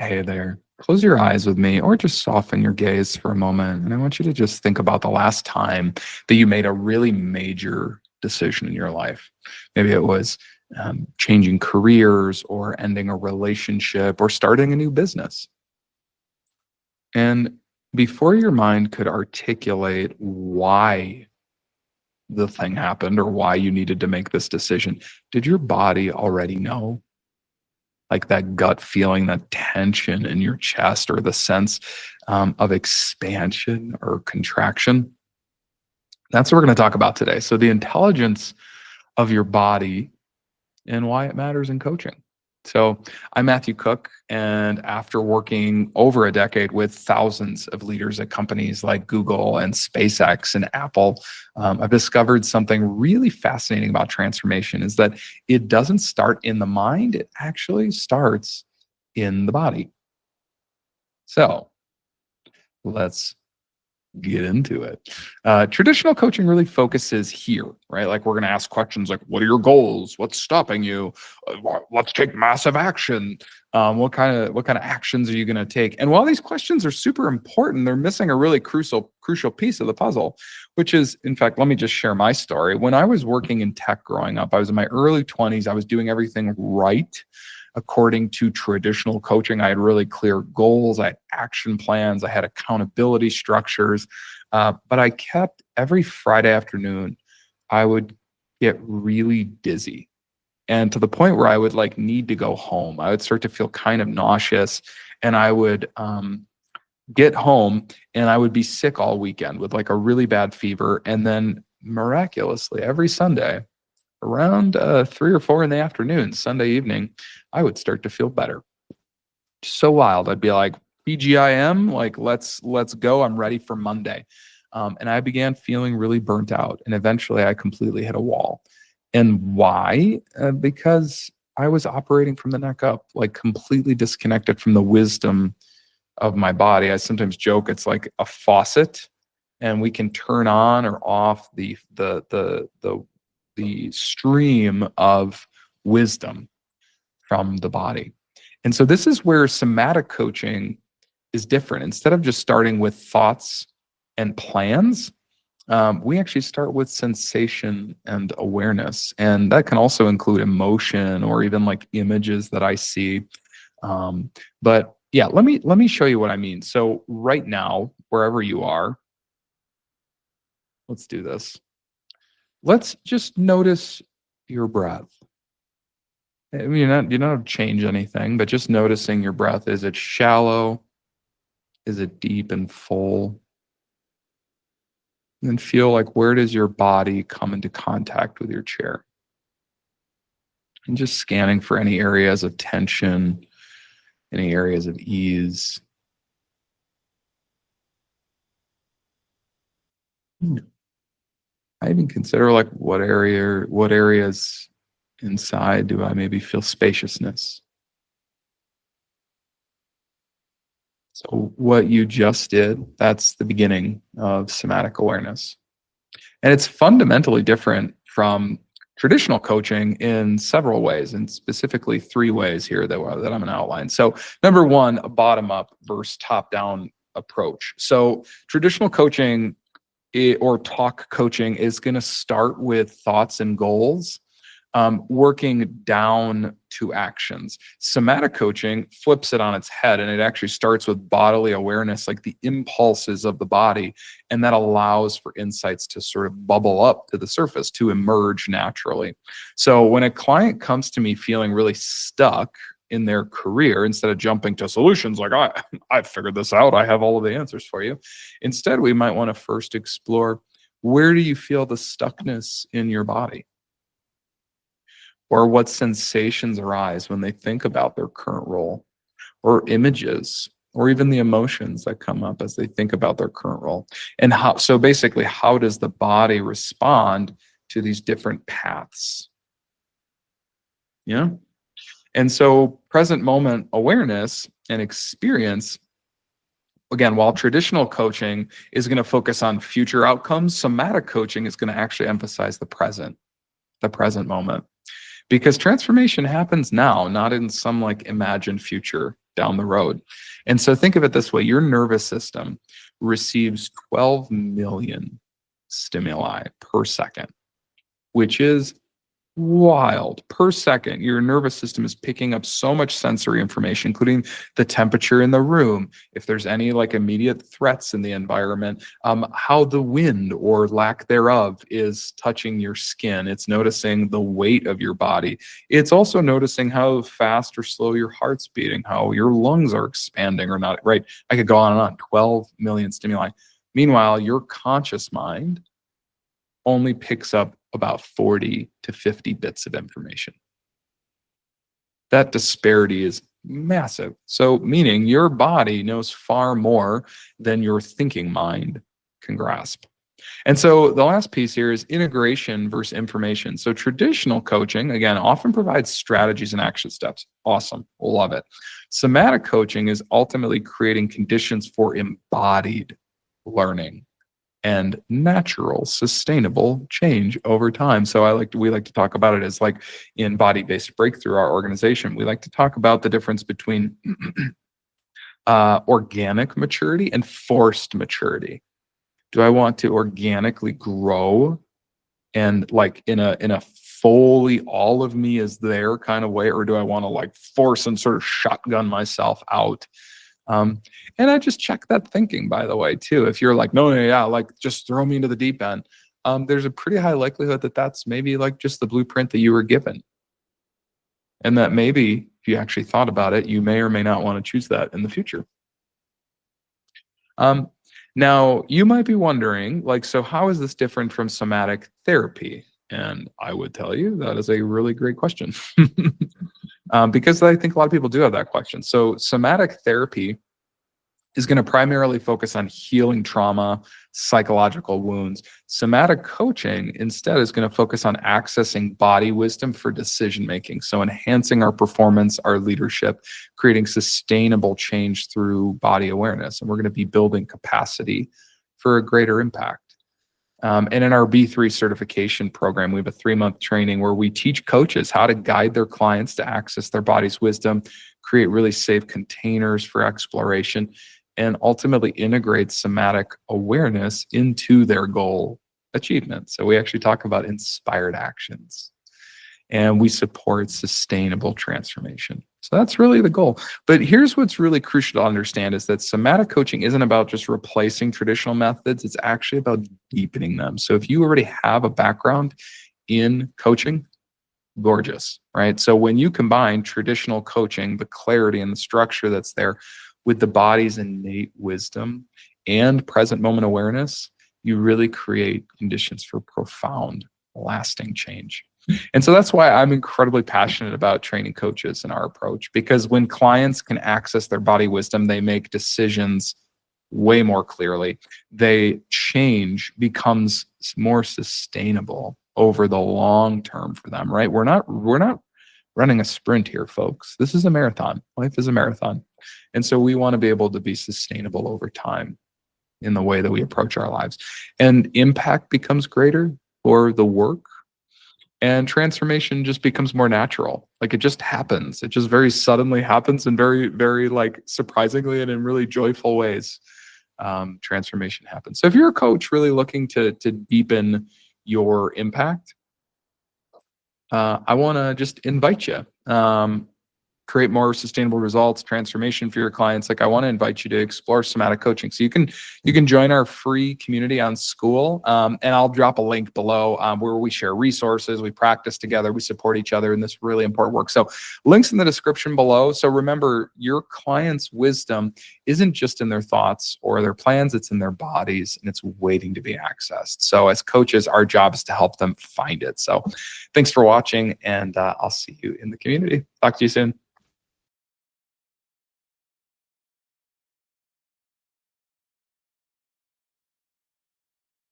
Hey there. Close your eyes with me or just soften your gaze for a moment. And I want you to just think about the last time that you made a really major decision in your life. Maybe it was changing careers or ending a relationship or starting a new business. And before your mind could articulate why the thing happened or why you needed to make this decision, did your body already know? Like that gut feeling, that tension in your chest, or the sense of expansion or contraction. That's what we're going to talk about today. So, the intelligence of your body and why it matters in coaching. So, I'm Matthew Cook, and after working over a decade with thousands of leaders at companies like Google and SpaceX and Apple, I've discovered something really fascinating about transformation is that it doesn't start in the mind, it actually starts in the body. So, let's get into it. Traditional coaching really focuses here, right? Like we're going to ask questions like, "What are your goals? What's stopping you? Let's take massive action. What kind of actions are you going to take?" And while these questions are super important, they're missing a really crucial piece of the puzzle, which is, in fact, let me just share my story. When I was working in tech growing up, I was in my early 20s. I was doing everything right according to traditional coaching. I had really clear goals, I had action plans, I had accountability structures. But I kept every Friday afternoon, I would get really dizzy. And to the point where I would like need to go home. I would start to feel kind of nauseous, and I would get home and I would be sick all weekend with like a really bad fever. And then miraculously, every Sunday, around 3 or 4 in the afternoon, Sunday evening, I would start to feel better. So wild. I'd be like, PGIM, like let's go. I'm ready for Monday. And I began feeling really burnt out. And eventually I completely hit a wall. And why? Because I was operating from the neck up, like completely disconnected from the wisdom of my body. I sometimes joke it's like a faucet, and we can turn on or off the stream of wisdom from the body. And so this is where somatic coaching is different. Instead of just starting with thoughts and plans, we actually start with sensation and awareness. And that can also include emotion or even like images that I see. But yeah, let me show you what I mean. So right now, wherever you are, let's do this. Let's just notice your breath. I mean, you don't change anything, but just noticing your breath. Is it shallow? Is it deep and full? And then feel like, where does your body come into contact with your chair? And just scanning for any areas of tension, any areas of ease. Hmm. I even consider like what areas inside do I maybe feel spaciousness? So what you just did, that's the beginning of somatic awareness. And it's fundamentally different from traditional coaching in several ways, and specifically three ways here that I'm going to outline. So, number one, a bottom up versus top down approach. So, traditional coaching or talk coaching is going to start with thoughts and goals, working down to actions. Somatic coaching flips it on its head, and it actually starts with bodily awareness, like the impulses of the body, and that allows for insights to sort of bubble up to the surface, to emerge naturally. So when a client comes to me feeling really stuck in their career, instead of jumping to solutions like, I've figured this out, I have all of the answers for you. Instead, we might want to first explore, where do you feel the stuckness in your body? Or what sensations arise when they think about their current role, or images, or even the emotions that come up as they think about their current role. And how, so basically, how does the body respond to these different paths? Yeah. And so present moment awareness and experience, again, while traditional coaching is going to focus on future outcomes, somatic coaching is going to actually emphasize the present moment. Because transformation happens now, not in some like imagined future. down the road. And so think of it this way: your nervous system receives 12 million stimuli per second, which is wild. Per second, your nervous system is picking up so much sensory information, including the temperature in the room, if there's any like immediate threats in the environment, how the wind or lack thereof is touching your skin. It's noticing the weight of your body. It's also noticing how fast or slow your heart's beating, how your lungs are expanding or not, right? I could go on and on. 12 million stimuli. Meanwhile, your conscious mind only picks up about 40 to 50 bits of information. That disparity is massive. So, meaning your body knows far more than your thinking mind can grasp. And so, the last piece here is integration versus information. So, traditional coaching, again, often provides strategies and action steps. Awesome. Love it. Somatic coaching is ultimately creating conditions for embodied learning and natural, sustainable change over time. So we like to talk about it as like in body-based breakthrough, our organization. We like to talk about the difference between organic maturity and forced maturity. Do I want to organically grow and like in a fully all of me is there kind of way, or do I want to like force and sort of shotgun myself out? And I just check that thinking, by the way, too. If you're like, no, yeah, like just throw me into the deep end, there's a pretty high likelihood that that's maybe like just the blueprint that you were given. And that maybe if you actually thought about it, you may or may not want to choose that in the future. Um, Now, you might be wondering, like, so how is this different from somatic therapy? And I would tell you that is a really great question. Because I think a lot of people do have that question. So, somatic therapy is going to primarily focus on healing trauma, psychological wounds. Somatic coaching instead is going to focus on accessing body wisdom for decision making. So, enhancing our performance, our leadership, creating sustainable change through body awareness. And we're going to be building capacity for a greater impact. And in our B3 certification program, we have a 3-month training where we teach coaches how to guide their clients to access their body's wisdom, create really safe containers for exploration, and ultimately integrate somatic awareness into their goal achievement. So we actually talk about inspired actions, and we support sustainable transformation. So that's really the goal. But here's what's really crucial to understand is that somatic coaching isn't about just replacing traditional methods. It's actually about deepening them. So if you already have a background in coaching, gorgeous, right? So when you combine traditional coaching, the clarity and the structure that's there with the body's innate wisdom and present moment awareness, you really create conditions for profound, lasting change. And so that's why I'm incredibly passionate about training coaches and our approach, because when clients can access their body wisdom, they make decisions way more clearly. They change becomes more sustainable over the long term for them, right? We're not running a sprint here, folks. This is a marathon. Life is a marathon. And so we want to be able to be sustainable over time in the way that we approach our lives. And impact becomes greater for the work, and transformation just becomes more natural. Like it just happens. It just very suddenly happens and very, very like surprisingly and in really joyful ways. Transformation happens. So if you're a coach really looking to deepen your impact, I want to just invite you. Create more sustainable results, transformation for your clients. Like I want to invite you to explore somatic coaching. So you can join our free community on School, and I'll drop a link below where we share resources, we practice together, we support each other in this really important work. So links in the description below. So remember, your client's wisdom isn't just in their thoughts or their plans; it's in their bodies, and it's waiting to be accessed. So as coaches, our job is to help them find it. So thanks for watching, and I'll see you in the community. Talk to you soon.